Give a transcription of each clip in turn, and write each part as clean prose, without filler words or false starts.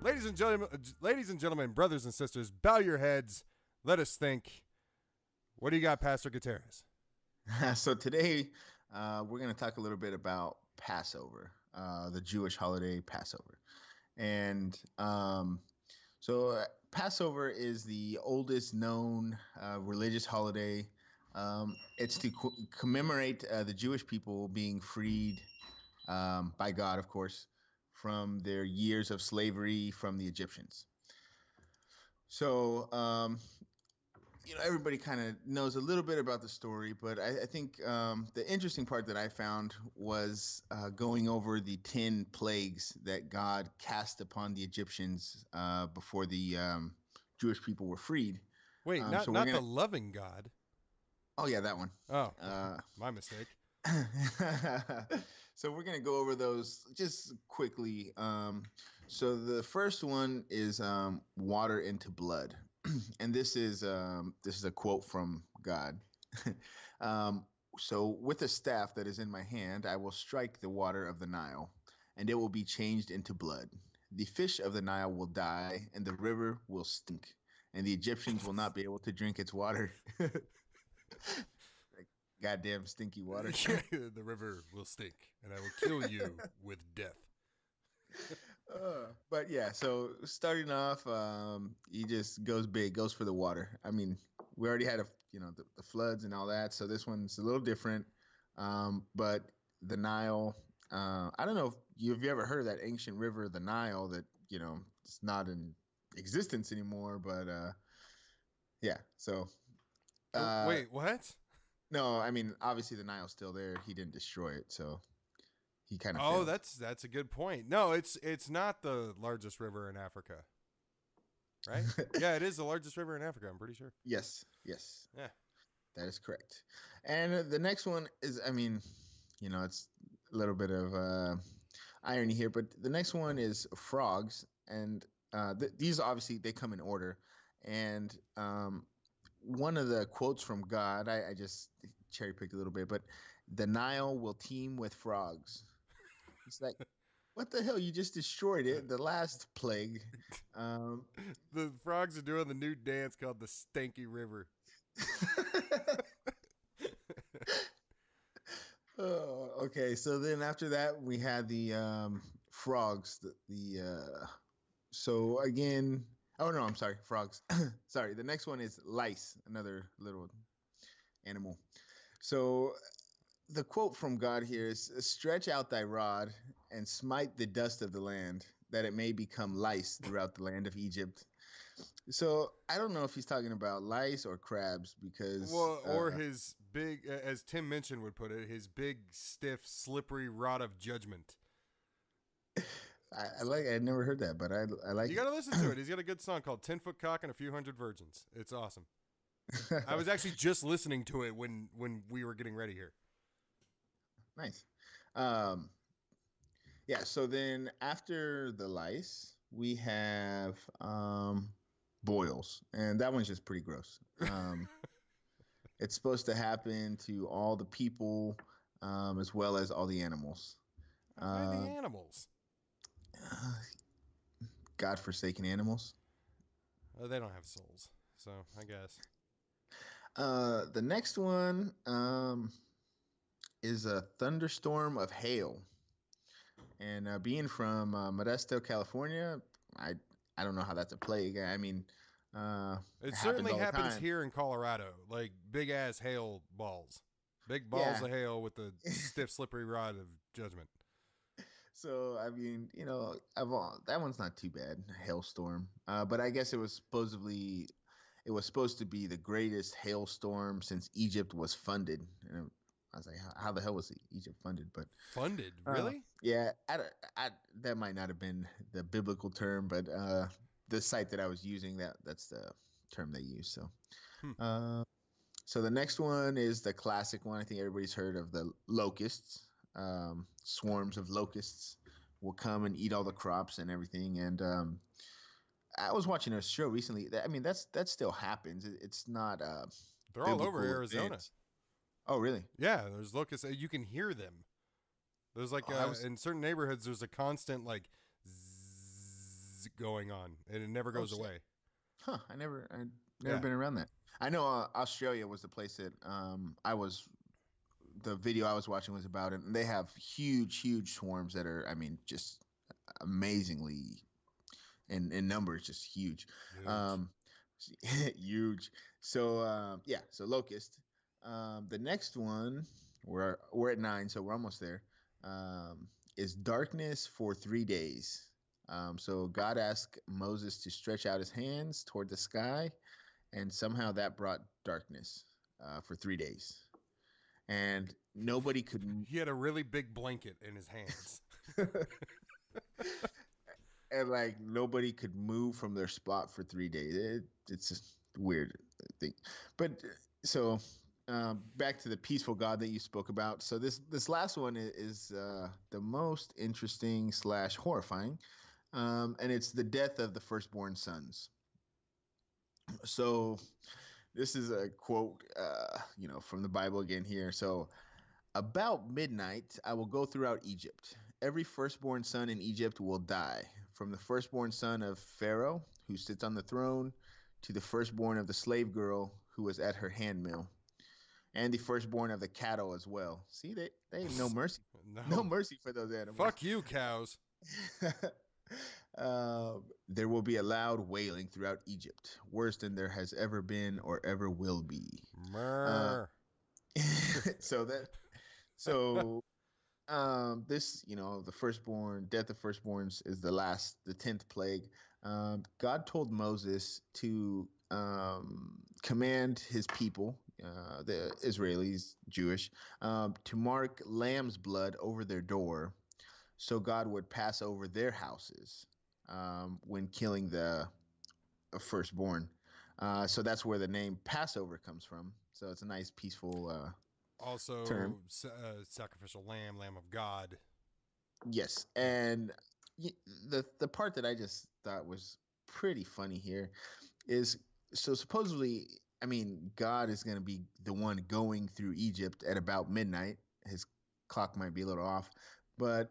ladies and gentlemen, brothers and sisters, bow your heads. Let us think. What do you got, Pastor Gutierrez? So today, we're going to talk a little bit about Passover, the Jewish holiday Passover. And Passover is the oldest known religious holiday. It's to commemorate the Jewish people being freed by God, of course, from their years of slavery from the Egyptians. So, everybody kind of knows a little bit about the story, but I think the interesting part that I found was going over the 10 plagues that God cast upon the Egyptians before the Jewish people were freed. Wait, not the loving God. Oh, yeah, that one. Oh, my mistake. So we're going to go over those just quickly. So the first one is water into blood. And this is a quote from God. So with a staff that is in my hand, I will strike the water of the Nile, and it will be changed into blood. The fish of the Nile will die, and the river will stink, and the Egyptians will not be able to drink its water. Like, goddamn stinky water. The river will stink, and I will kill you with death. But yeah, so starting off, he just goes big, goes for the water. I mean, we already had the floods and all that, so this one's a little different. But the Nile, I don't know if you've ever heard of that ancient river, the Nile, that it's not in existence anymore. But yeah, so wait, what? No, I mean, obviously the Nile's still there. He didn't destroy it, so. He kind of failed. That's a good point. No, it's not the largest river in Africa, right? Yeah, it is the largest river in Africa. I'm pretty sure. Yes. Yeah, that is correct. And the next one is, I mean, it's a little bit of irony here, but the next one is frogs, and these obviously they come in order. And one of the quotes from God, I just cherry picked a little bit, but the Nile will teem with frogs. It's like, what the hell? You just destroyed it. The last plague. The frogs are doing the new dance called the Stanky River. Okay. So then after that, we had the frogs. So again, oh no, I'm sorry, frogs. Sorry. The next one is lice, another little animal. So the quote from God here is, stretch out thy rod and smite the dust of the land, that it may become lice throughout the land of Egypt. So I don't know if he's talking about lice or crabs, because or his big, as Tim Minchin would put it, his big, stiff, slippery rod of judgment. I never heard that, but I like you got to listen to it. He's got a good song called 10-Foot Cock and a Few Hundred Virgins. It's awesome. I was actually just listening to it when we were getting ready here. Nice. Yeah, so then after the lice, we have boils, and that one's just pretty gross. It's supposed to happen to all the people, as well as all the animals. Why the animals? God-forsaken animals. They don't have souls, so I guess. The next one is a thunderstorm of hail. And being from Modesto, California, I don't know how that's a plague. I mean, it certainly happens here in Colorado, like big ass hail balls, big balls of hail with the stiff, slippery rod of judgment. So I mean, that one's not too bad, hailstorm. But I guess it was supposed to be the greatest hailstorm since Egypt was funded. And I was like, how the hell was Egypt funded? But funded, really? Yeah, that might not have been the biblical term, but the site that I was using, that's the term they use. So, so the next one is the classic one. I think everybody's heard of the locusts. Swarms of locusts will come and eat all the crops and everything. And I was watching a show recently. I mean, that still happens. It's not. They're all over Arizona. Event. Oh, really? Yeah, there's locusts. You can hear them. There's like in certain neighborhoods, there's a constant like zzz, keeps going on, and it never goes away. Huh? I never been around that. I know Australia was the place that the video I was watching was about it, and they have huge swarms that are, I mean, just amazingly in numbers, just huge. Huge. So so locust. The next one, we're at 9, so we're almost there. Is darkness for 3 days. So God asked Moses to stretch out his hands toward the sky, and somehow that brought darkness for 3 days. And nobody could. He had a really big blanket in his hands. And like nobody could move from their spot for 3 days. It's just weird thing. But so back to the peaceful God that you spoke about. So this last one is the most interesting / horrifying, and it's the death of the firstborn sons. So this is a quote, from the Bible again here. So, about midnight, I will go throughout Egypt. Every firstborn son in Egypt will die, from the firstborn son of Pharaoh, who sits on the throne, to the firstborn of the slave girl who was at her handmill, and the firstborn of the cattle as well. See, they have no mercy. No mercy for those animals. Fuck you, cows. There will be a loud wailing throughout Egypt, worse than there has ever been or ever will be. This, the firstborn, death of firstborns is the 10th plague. God told Moses to command his people, the Israelis, Jewish, to mark lamb's blood over their door, so God would pass over their houses when killing the firstborn. So that's where the name Passover comes from. So it's a nice, peaceful also term. Sacrificial lamb of God. Yes, and the part that I just thought was pretty funny here is, so supposedly, I mean, God is going to be the one going through Egypt at about midnight. His clock might be a little off, but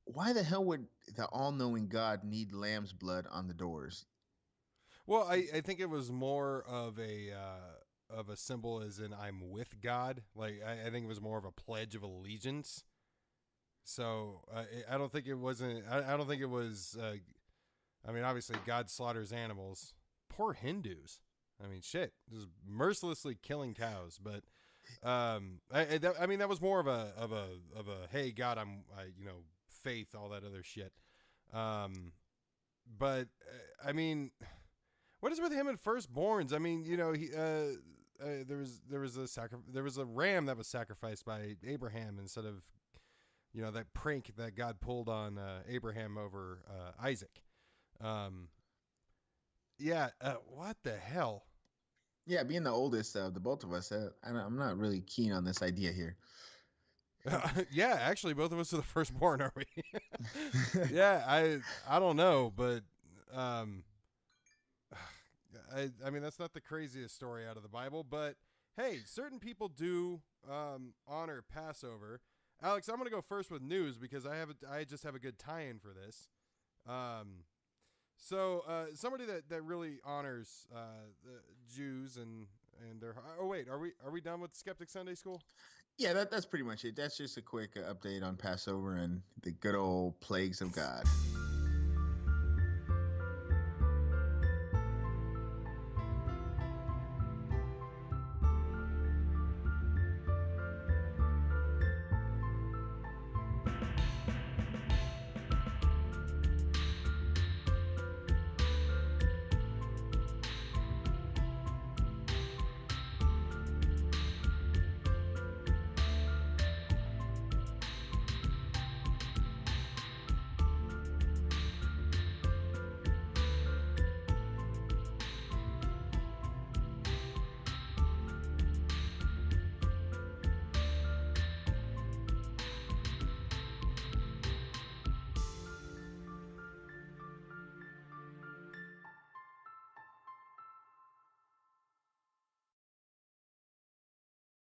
why the hell would the all-knowing God need lamb's blood on the doors? Well, I think it was more of a symbol, as in I'm with God. Like I think it was more of a pledge of allegiance. So I don't think it wasn't. I don't think it was. I mean, obviously, God slaughters animals. Poor Hindus. I mean, shit, just mercilessly killing cows. But I mean, that was more of a hey, God, faith, all that other shit. But I mean, what is with him and firstborns? I mean, he there was a ram that was sacrificed by Abraham instead of that prank that God pulled on Abraham over Isaac. What the hell? Yeah, being the oldest of the both of us, I'm not really keen on this idea here. Yeah, actually, both of us are the firstborn, are we? Yeah, I don't know, but I mean, that's not the craziest story out of the Bible, but hey, certain people do honor Passover. Alex, I'm going to go first with news because I just have a good tie-in for this. So somebody that really honors the Jews and their. Oh wait, are we done with Skeptic Sunday School? Yeah, that's pretty much it. That's just a quick update on Passover and the good old plagues of God.